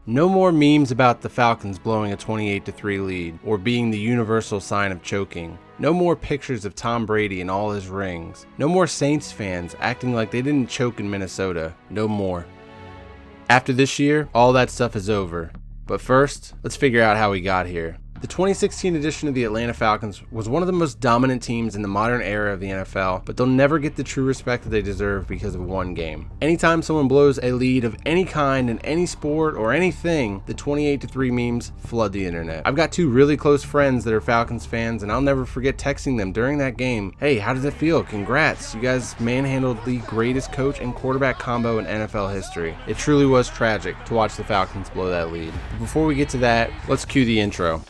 No more memes about the Falcons blowing a 28-3 lead or being the universal sign of choking. No more pictures of Tom Brady and all his rings. No more Saints fans acting like they didn't choke in Minnesota. No more. After this year, all that stuff is over. But first, let's figure out how we got here. The 2016 edition of the Atlanta Falcons was one of the most dominant teams in the modern era of the NFL, but they'll never get the true respect that they deserve because of one game. Anytime someone blows a lead of any kind in any sport or anything, the 28-3 memes flood the internet. I've got two really close friends that are Falcons fans, and I'll never forget texting them during that game, "Hey, how does it feel? Congrats, you guys manhandled the greatest coach and quarterback combo in NFL history." It truly was tragic to watch the Falcons blow that lead. But before we get to that, let's cue the intro.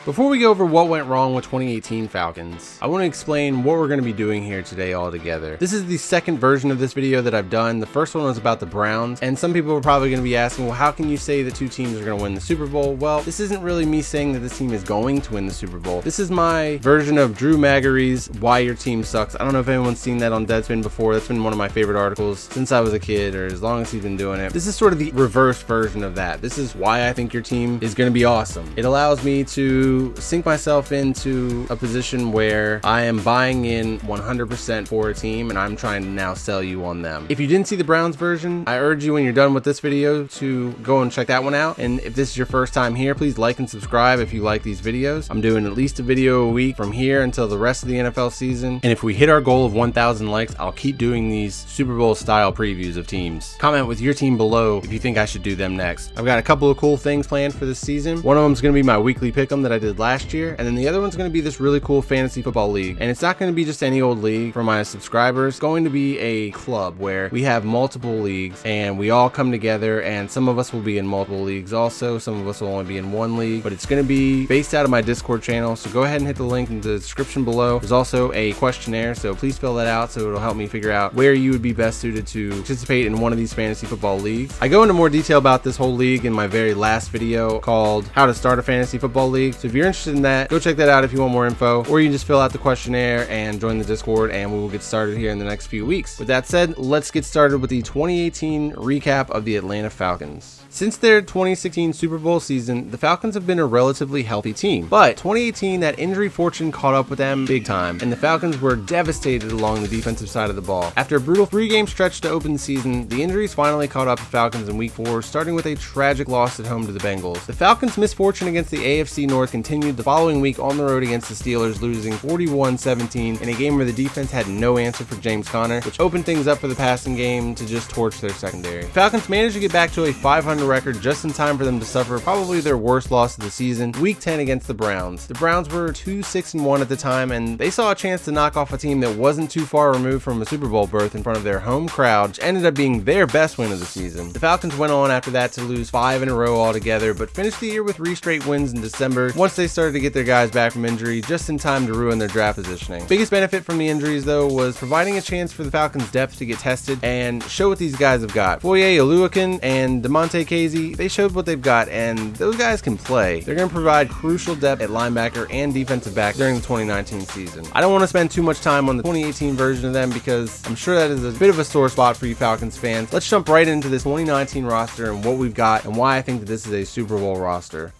Before we go over what went wrong with 2018 Falcons, I want to explain what we're going to be doing here today all together. This is the second version of this video that I've done. The first one was about the Browns, and some people are probably going to be asking, well, how can you say the two teams are going to win the Super Bowl? Well, this isn't really me saying that this team is going to win the Super Bowl. This is my version of Drew Magary's Why Your Team Sucks. I don't know if anyone's seen that on Deadspin before. That's been one of my favorite articles since I was a kid, or as long as he's been doing it. This is sort of the reverse version of that. This is why I think your team is going to be awesome. It allows me to sink myself into a position where I am buying in 100% for a team, and I'm trying to now sell you on them. If you didn't see the Browns version, I urge you when you're done with this video to go and check that one out. And if this is your first time here, please like and subscribe if you like these videos. I'm doing at least a video a week from here until the rest of the NFL season. And if we hit our goal of 1,000 likes, I'll keep doing these Super Bowl style previews of teams. Comment with your team below if you think I should do them next. I've got a couple of cool things planned for this season. One of them is going to be my weekly pick'em that I did last year, and then the other one's going to be this really cool fantasy football league. And it's not going to be just any old league for my subscribers. It's going to be a club where we have multiple leagues and we all come together, and some of us will be in multiple leagues also, some of us will only be in one league, but it's going to be based out of my Discord channel. So go ahead and hit the link in the description below. There's also a questionnaire, so please fill that out so it'll help me figure out where you would be best suited to participate in one of these fantasy football leagues. I go into more detail about this whole league in my very last video called How to Start a Fantasy Football League. So if you're interested in that, go check that out if you want more info, or you can just fill out the questionnaire and join the Discord, and we will get started here in the next few weeks. With that said, let's get started with the 2018 recap of the Atlanta Falcons. Since their 2016 Super Bowl season, the Falcons have been a relatively healthy team, but 2018, that injury fortune caught up with them big time, and the Falcons were devastated along the defensive side of the ball. After a brutal 3-game stretch to open the season, the injuries finally caught up to Falcons in Week 4, starting with a tragic loss at home to the Bengals. The Falcons' misfortune against the AFC North continued the following week on the road against the Steelers, losing 41-17 in a game where the defense had no answer for James Conner, which opened things up for the passing game to just torch their secondary. The Falcons managed to get back to a 500 record just in time for them to suffer probably their worst loss of the season, Week 10 against the Browns. The Browns were 2-6-1 at the time, and they saw a chance to knock off a team that wasn't too far removed from a Super Bowl berth in front of their home crowd, which ended up being their best win of the season. The Falcons went on after that to lose 5 in a row altogether, but finished the year with 3 straight wins in December once they started to get their guys back from injury just in time to ruin their draft positioning. Biggest benefit from the injuries, though, was providing a chance for the Falcons' depth to get tested and show what these guys have got. Foye Oluokun and DeMonte Casey, they showed what they've got, and those guys can play. They're going to provide crucial depth at linebacker and defensive back during the 2019 season. I don't want to spend too much time on the 2018 version of them because I'm sure that is a bit of a sore spot for you Falcons fans. Let's jump right into this 2019 roster and what we've got and why I think that this is a Super Bowl roster.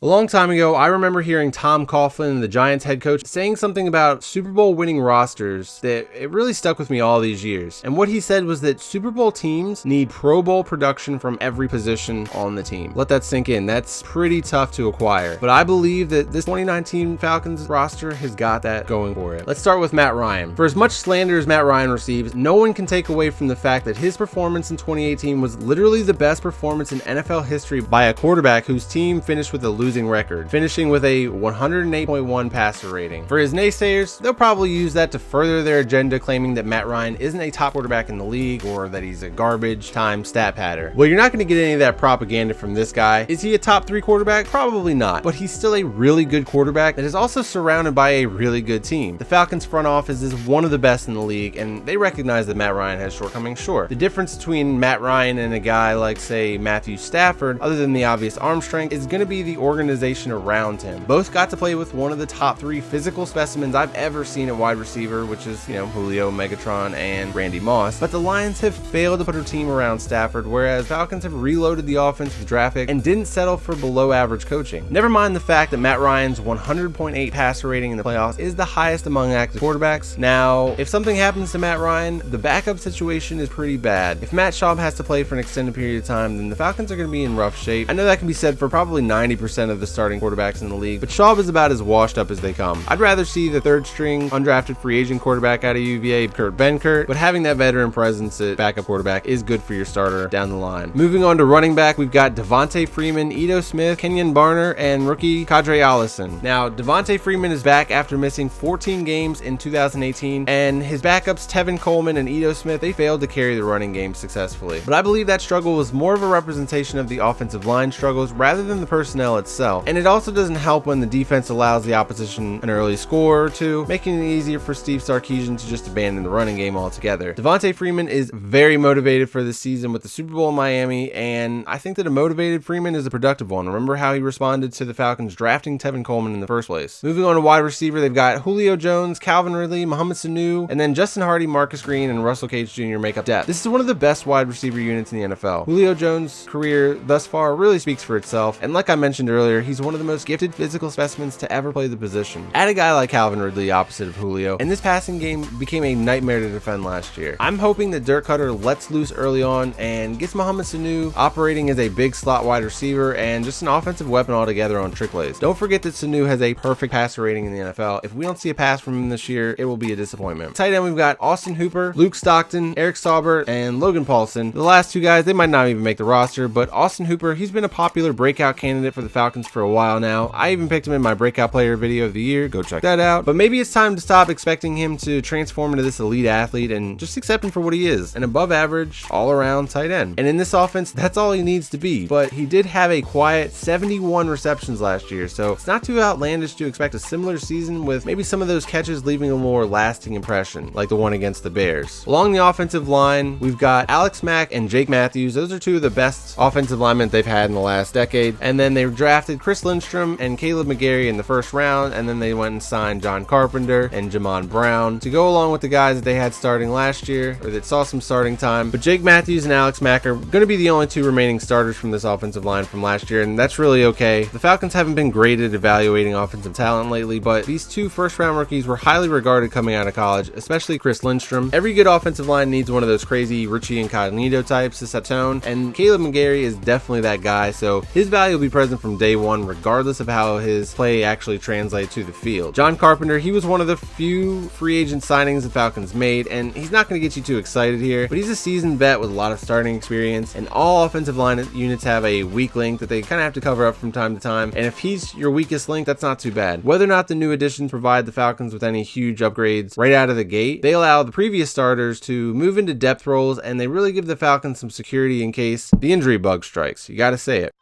A long time ago, I remember hearing Tom Coughlin, the Giants head coach, saying something about Super Bowl winning rosters that it really stuck with me all these years. And what he said was that Super Bowl teams need Pro Bowl production from every position on the team. Let that sink in. That's pretty tough to acquire. But I believe that this 2019 Falcons roster has got that going for it. Let's start with Matt Ryan. For as much slander as Matt Ryan receives, no one can take away from the fact that his performance in 2018 was literally the best performance in NFL history by a quarterback whose team finished with a losing losing record, finishing with a 108.1 passer rating. For his naysayers, they'll probably use that to further their agenda, claiming that Matt Ryan isn't a top quarterback in the league or that he's a garbage time stat patter. Well, you're not going to get any of that propaganda from this guy. Is he a top 3 quarterback? Probably not, but he's still a really good quarterback that is also surrounded by a really good team. The Falcons front office is one of the best in the league, and they recognize that Matt Ryan has shortcomings. Sure, the difference between Matt Ryan and a guy like, say, Matthew Stafford, other than the obvious arm strength, is going to be the organization around him. Both got to play with one of the top 3 physical specimens I've ever seen at wide receiver, which is, Julio, Megatron, and Randy Moss. But the Lions have failed to put a team around Stafford, whereas Falcons have reloaded the offense with draft pick and didn't settle for below average coaching. Never mind the fact that Matt Ryan's 100.8 passer rating in the playoffs is the highest among active quarterbacks. Now, if something happens to Matt Ryan, the backup situation is pretty bad. If Matt Schaub has to play for an extended period of time, then the Falcons are going to be in rough shape. I know that can be said for probably 90% of the starting quarterbacks in the league, but Schaub is about as washed up as they come. I'd rather see the 3rd string undrafted free agent quarterback out of UVA, Kurt Benkert, but having that veteran presence at backup quarterback is good for your starter down the line. Moving on to running back, we've got Devontae Freeman, Ito Smith, Kenyon Barner, and rookie Kadre Allison. Now, Devontae Freeman is back after missing 14 games in 2018, and his backups Tevin Coleman and Ito Smith, they failed to carry the running game successfully. But I believe that struggle was more of a representation of the offensive line struggles rather than the personnel itself. And it also doesn't help when the defense allows the opposition an early score or two, making it easier for Steve Sarkisian to just abandon the running game altogether. Devontae Freeman is very motivated for this season with the Super Bowl in Miami, and I think that a motivated Freeman is a productive one. Remember how he responded to the Falcons drafting Tevin Coleman in the first place. Moving on to wide receiver, they've got Julio Jones, Calvin Ridley, Mohamed Sanu, and then Justin Hardy, Marcus Green, and Russell Cage Jr. make up depth. This is one of the best wide receiver units in the NFL. Julio Jones' career thus far really speaks for itself, and like I mentioned earlier, he's one of the most gifted physical specimens to ever play the position. Add a guy like Calvin Ridley opposite of Julio, and this passing game became a nightmare to defend last year. I'm hoping that Dirk Cutter lets loose early on and gets Mohamed Sanu operating as a big slot wide receiver and just an offensive weapon altogether on trick plays. Don't forget that Sanu has a perfect passer rating in the NFL. If we don't see a pass from him this year, it will be a disappointment. Tight end, we've got Austin Hooper, Luke Stockton, Eric Saubert, and Logan Paulson. The last 2 guys, they might not even make the roster, but Austin Hooper, he's been a popular breakout candidate for the Falcons for a while now. I even picked him in my breakout player video of the year. Go check that out. But maybe it's time to stop expecting him to transform into this elite athlete and just accept him for what he is, an above average, all around tight end. And in this offense, that's all he needs to be. But he did have a quiet 71 receptions last year, so it's not too outlandish to expect a similar season with maybe some of those catches leaving a more lasting impression, like the one against the Bears. Along the offensive line, we've got Alex Mack and Jake Matthews. Those are 2 of the best offensive linemen they've had in the last decade. And then they drafted Chris Lindstrom and Caleb McGarry in the first round, and then they went and signed John Carpenter and Jamon Brown to go along with the guys that they had starting last year, or that saw some starting time. But Jake Matthews and Alex Mack are going to be the only 2 remaining starters from this offensive line from last year, and that's really okay. The Falcons haven't been great at evaluating offensive talent lately, but these 2 first-round rookies were highly regarded coming out of college, especially Chris Lindstrom. Every good offensive line needs one of those crazy Richie Incognito types to set tone, and Caleb McGarry is definitely that guy, so his value will be present from day one regardless of how his play actually translates to the field. John Carpenter, he was one of the few free agent signings the Falcons made, and he's not going to get you too excited here, but he's a seasoned vet with a lot of starting experience, and all offensive line units have a weak link that they kind of have to cover up from time to time, and if he's your weakest link, that's not too bad. Whether or not the new additions provide the Falcons with any huge upgrades right out of the gate, they allow the previous starters to move into depth roles, and they really give the Falcons some security in case the injury bug strikes. You gotta say it.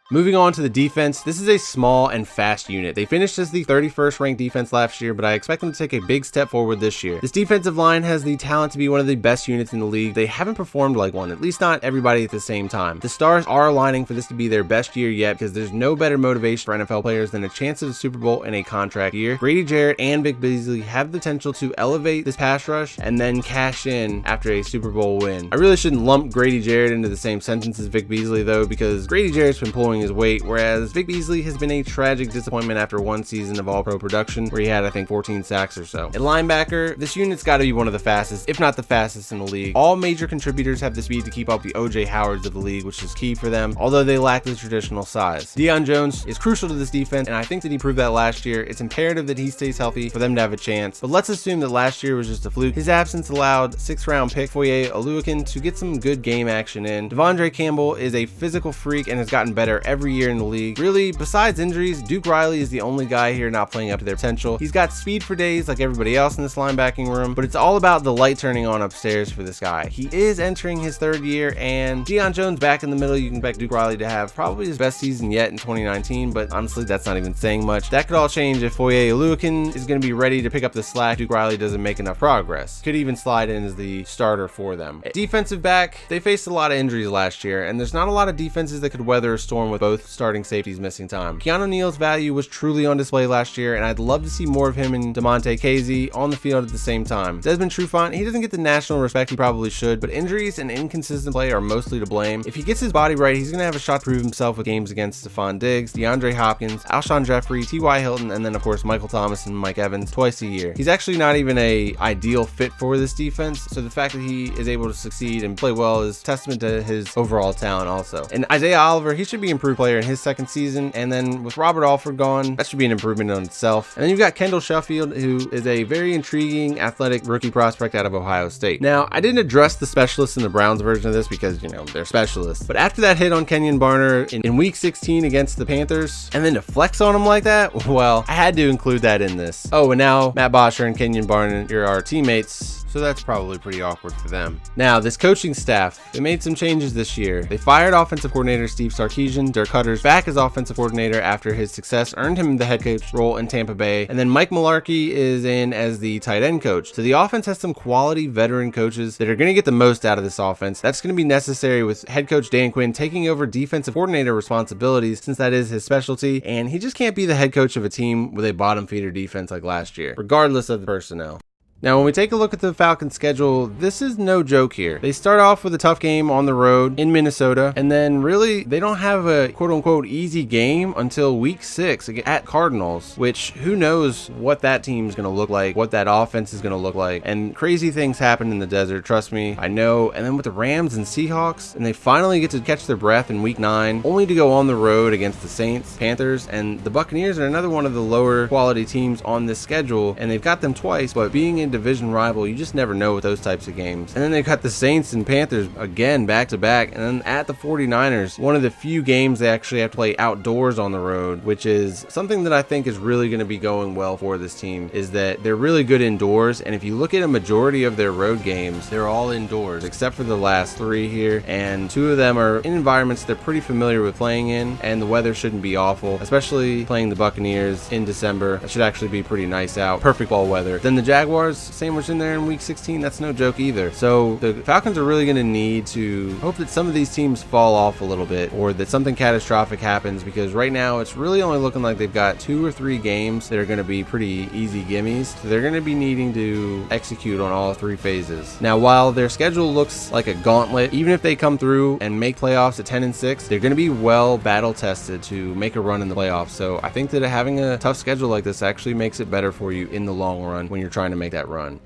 Moving on to the defense, this is a small and fast unit. They finished as the 31st ranked defense last year, but I expect them to take a big step forward this year. This defensive line has the talent to be one of the best units in the league. They haven't performed like one, at least not everybody at the same time. The stars are aligning for this to be their best year yet, because there's no better motivation for NFL players than a chance at a Super Bowl in a contract year. Grady Jarrett and Vic Beasley have the potential to elevate this pass rush and then cash in after a Super Bowl win. I really shouldn't lump Grady Jarrett into the same sentence as Vic Beasley though, because Grady Jarrett's been pulling his weight, whereas Vic Beasley has been a tragic disappointment after one season of all-pro production where he had, I think, 14 sacks or so. At linebacker, this unit's got to be one of the fastest, if not the fastest in the league. All major contributors have the speed to keep up the O.J. Howards of the league, which is key for them, although they lack the traditional size. Deion Jones is crucial to this defense, and I think that he proved that last year. It's imperative that he stays healthy for them to have a chance, but let's assume that last year was just a fluke. His absence allowed 6th-round pick Foye Oluokun to get some good game action in. Devondre Campbell is a physical freak and has gotten better every year in the league. Really, besides injuries, Duke Riley is the only guy here not playing up to their potential. He's got speed for days like everybody else in this linebacking room, but it's all about the light turning on upstairs for this guy. He is entering his 3rd year, and Deion Jones back in the middle. You can expect Duke Riley to have probably his best season yet in 2019, but honestly, that's not even saying much. That could all change if Foye Oluokun is going to be ready to pick up the slack. Duke Riley doesn't make enough progress. Could even slide in as the starter for them. Defensive back, they faced a lot of injuries last year, and there's not a lot of defenses that could weather a storm with both starting safeties missing time. Keanu Neal's value was truly on display last year, and I'd love to see more of him and DeMonte Casey on the field at the same time. Desmond Trufant, he doesn't get the national respect he probably should, but injuries and inconsistent play are mostly to blame. If he gets his body right, he's going to have a shot to prove himself with games against Stephon Diggs, DeAndre Hopkins, Alshon Jeffrey, T.Y. Hilton, and then of course Michael Thomas and Mike Evans twice a year. He's actually not even a ideal fit for this defense, so the fact that he is able to succeed and play well is testament to his overall talent also. And Isaiah Oliver, he should be an improved player in his 2nd season, and then with Robert Alford gone, that should be an improvement on itself. And then you've got Kendall Sheffield, who is a very intriguing athletic rookie prospect out of Ohio State. Now, I didn't address the specialists in the Browns version of this because, you know, they're specialists, but after that hit on Kenyon Barner in week 16 against the Panthers, and then to flex on him like that, well, I had to include that in this. Oh, and now Matt Bosher and Kenyon Barner are our teammates, so that's probably pretty awkward for them. Now, this coaching staff, they made some changes this year. They fired offensive coordinator Steve Sarkisian. Dirk Hutter's back as offensive coordinator after his success earned him the head coach role in Tampa Bay. And then Mike Mularkey is in as the tight end coach. So the offense has some quality veteran coaches that are going to get the most out of this offense. That's going to be necessary with head coach Dan Quinn taking over defensive coordinator responsibilities, since that is his specialty. And he just can't be the head coach of a team with a bottom feeder defense like last year, regardless of the personnel. Now, when we take a look at the Falcons' schedule, this is no joke here. They start off with a tough game on the road in Minnesota, and then really they don't have a quote-unquote easy game until week 6 at Cardinals, which who knows what that team is going to look like, what that offense is going to look like, and crazy things happen in the desert, trust me, I know. And then with the Rams and Seahawks, and they finally get to catch their breath in week 9, only to go on the road against the Saints, Panthers, and the Buccaneers are another one of the lower quality teams on this schedule, and they've got them twice, but being in division rival, you just never know with those types of games. And then they've got the Saints and Panthers again back to back, and then at the 49ers, one of the few games they actually have to play outdoors on the road, which is something that I think is really going to be going well for this team, is that they're really good indoors. And if you look at a majority of their road games, they're all indoors except for the last 3 here, and 2 of them are in environments they're pretty familiar with playing in, and the weather shouldn't be awful, especially playing the Buccaneers in December. That should actually be pretty nice out, perfect ball weather. Then the Jaguars, sandwiched in there in week 16, that's no joke either. So the Falcons are really going to need to hope that some of these teams fall off a little bit, or that something catastrophic happens, because right now it's really only looking like they've got 2 or 3 games that are going to be pretty easy gimmies. So they're going to be needing to execute on all 3 phases. Now, while their schedule looks like a gauntlet, even if they come through and make playoffs at 10-6, they're going to be well battle tested to make a run in the playoffs. So I think that having a tough schedule like this actually makes it better for you in the long run when you're trying to make that run.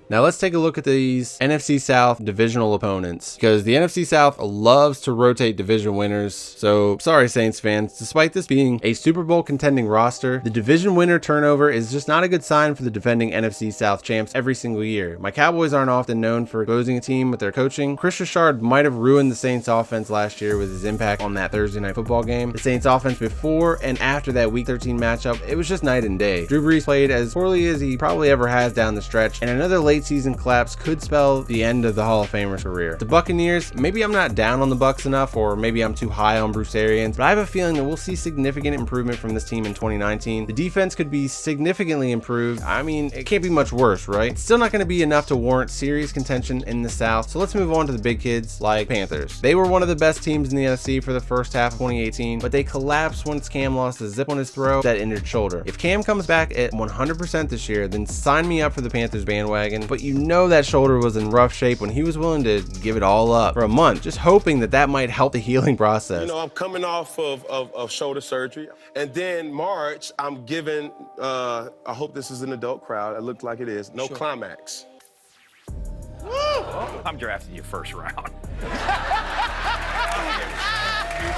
Now let's take a look at these NFC South divisional opponents, because the NFC South loves to rotate division winners. So sorry, Saints fans, despite this being a Super Bowl contending roster, the division winner turnover is just not a good sign for the defending NFC South champs every single year. My Cowboys aren't often known for exposing a team with their coaching. Chris Richard might have ruined the Saints offense last year with his impact on that Thursday night football game. The Saints offense before and after that week 13 matchup, it was just night and day. Drew Brees played as poorly as he probably ever has down the stretch, and another late season collapse could spell the end of the Hall of Famer's career. The Buccaneers, maybe I'm not down on the Bucs enough, or maybe I'm too high on Bruce Arians, but I have a feeling that we'll see significant improvement from this team in 2019. The defense could be significantly improved. I mean, it can't be much worse, right? It's still not going to be enough to warrant serious contention in the South, so let's move on to the big kids like Panthers. They were one of the best teams in the NFC for the first half of 2018, but they collapsed once Cam lost a zip on his throw, that injured shoulder. If Cam comes back at 100% this year, then sign me up for the Panthers bandwagon, but you know that shoulder was in rough shape when he was willing to give it all up for a month, just hoping that that might help the healing process. You know, I'm coming off of shoulder surgery, and then March, I'm given, I hope this is an adult crowd, it looked like it is, no sure. Climax. I'm drafting you first round.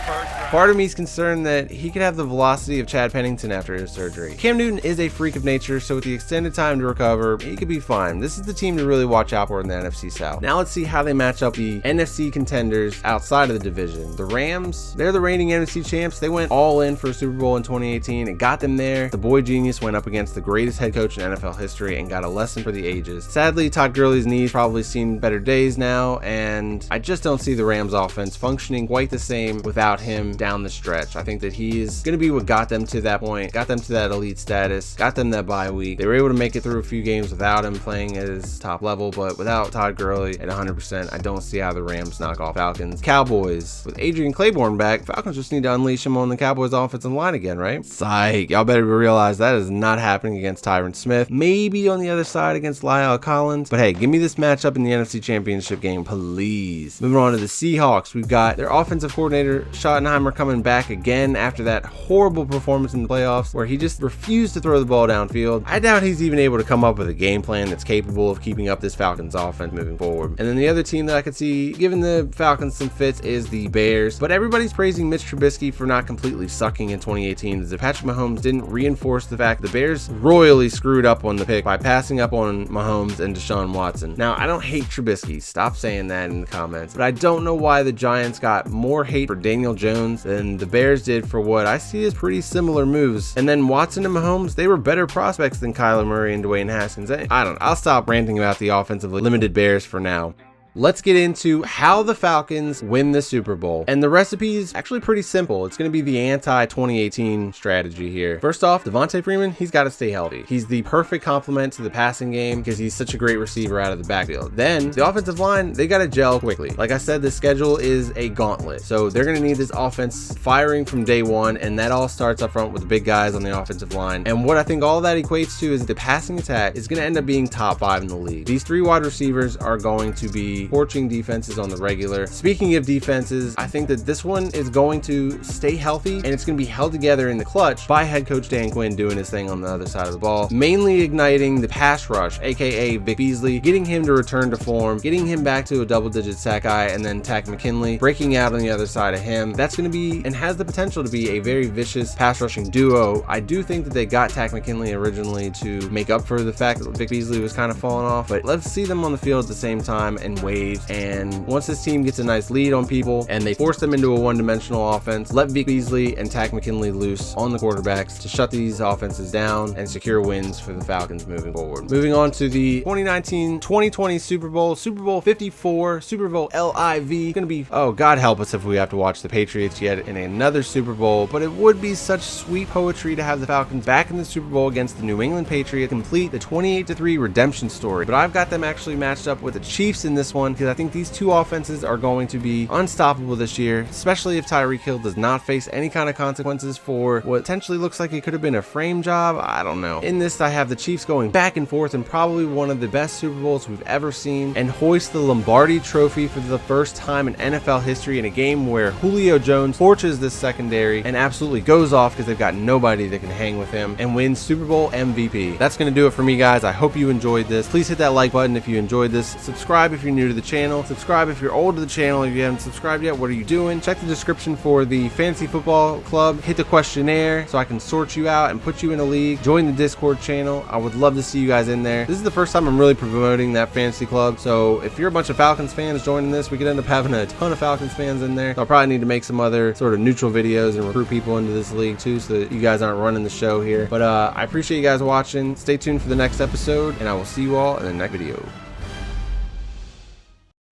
Part of me is concerned that he could have the velocity of Chad Pennington after his surgery. Cam Newton is a freak of nature, so with the extended time to recover, he could be fine. This is the team to really watch out for in the NFC South. Now let's see how they match up the NFC contenders outside of the division. The Rams, they're the reigning NFC champs. They went all in for a Super Bowl in 2018. It got them there. The boy genius went up against the greatest head coach in NFL history and got a lesson for the ages. Sadly, Todd Gurley's knees probably seen better days now, and I just don't see the Rams offense functioning quite the same without him down the stretch. I think that he is going to be what got them to that point, got them to that elite status, got them that bye week. They were able to make it through a few games without him playing at his top level, but without Todd Gurley at 100%, I don't see how the Rams knock off Falcons. Cowboys, with Adrian Claiborne back, Falcons just need to unleash him on the Cowboys offensive line again, right? Psych. Y'all better realize that is not happening against Tyron Smith. Maybe on the other side against Lyle Collins, but hey, give me this matchup in the NFC Championship game, please. Moving on to the Seahawks, we've got their offensive coordinator Schottenheimer coming back again after that horrible performance in the playoffs where he just refused to throw the ball downfield. I doubt he's even able to come up with a game plan that's capable of keeping up this Falcons offense moving forward. And then the other team that I could see giving the Falcons some fits is the Bears, but everybody's praising Mitch Trubisky for not completely sucking in 2018 as if Patrick Mahomes didn't reinforce the fact the Bears royally screwed up on the pick by passing up on Mahomes and Deshaun Watson. Now, I don't hate Trubisky, stop saying that in the comments, but I don't know why the Giants got more hate for Daniel Jones than the Bears did for what I see as pretty similar moves. And then Watson and Mahomes, they were better prospects than Kyler Murray and Dwayne Haskins. I'll stop ranting about the offensively limited Bears for now. Let's get into how the Falcons win the Super Bowl. And the recipe is actually pretty simple. It's going to be the anti-2018 strategy here. First off, Devontae Freeman, he's got to stay healthy. He's the perfect complement to the passing game because he's such a great receiver out of the backfield. Then the offensive line, they got to gel quickly. Like I said, the schedule is a gauntlet. So they're going to need this offense firing from day one, and that all starts up front with the big guys on the offensive line. And what I think all that equates to is the passing attack is going to end up being top 5 in the league. These 3 wide receivers are going to be torching defenses on the regular. Speaking of defenses, I think that this one is going to stay healthy and it's going to be held together in the clutch by head coach Dan Quinn doing his thing on the other side of the ball, mainly igniting the pass rush, aka Vic Beasley, getting him to return to form, getting him back to a double-digit sack guy, and then Takk McKinley breaking out on the other side of him. That's going to be and has the potential to be a very vicious pass rushing duo. I do think that they got Takk McKinley originally to make up for the fact that Vic Beasley was kind of falling off, but let's see them on the field at the same time in waves. And once this team gets a nice lead on people and they force them into a one-dimensional offense, let Vic Beasley and Takk McKinley loose on the quarterbacks to shut these offenses down and secure wins for the Falcons moving forward. Moving on to the 2019-2020 Super Bowl, Super Bowl 54, Super Bowl LIV. Gonna be, oh, God help us if we have to watch the Patriots yet in another Super Bowl, but it would be such sweet poetry to have the Falcons back in the Super Bowl against the New England Patriots, complete the 28-3 redemption story. But I've got them actually matched up with the Chiefs in this one because I think these two offenses are going to be unstoppable this year, especially if Tyreek Hill does not face any kind of consequences for what potentially looks like it could have been a frame job. I don't know. In this, I have the Chiefs going back and forth in probably one of the best Super Bowls we've ever seen and hoist the Lombardi Trophy for the first time in NFL history in a game where Julio Jones torches this secondary and absolutely goes off because they've got nobody that can hang with him and wins Super Bowl MVP. That's going to do it for me, guys. I hope you enjoyed this. Please hit that like button if you enjoyed this. Subscribe if you're new to the channel. Subscribe if you're old to the channel. If you haven't subscribed yet, what are you doing? Check the description for the Fantasy Football Club. Hit the questionnaire so I can sort you out and put you in a league. Join the Discord channel. I would love to see you guys in there. This is the first time I'm really promoting that fantasy club, so if you're a bunch of Falcons fans joining this, we could end up having a ton of Falcons fans in there. So I'll probably need to make some other sort of neutral videos and recruit people into this league too, so that you guys aren't running the show here. But I appreciate you guys watching. Stay tuned for the next episode, and I will see you all in the next video.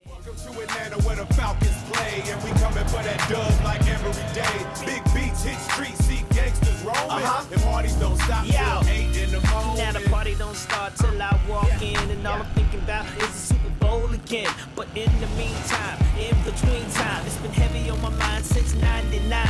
Welcome to Atlanta where the Falcons play, and we coming for that dub like every day. Big beats hit streets, see gangsters roaming, and parties don't stop till 8 in the morning. Now the party don't start till I walk in, and all I'm thinking about is the Super Bowl again. But in the meantime, in between time, it's been heavy on my mind since '99.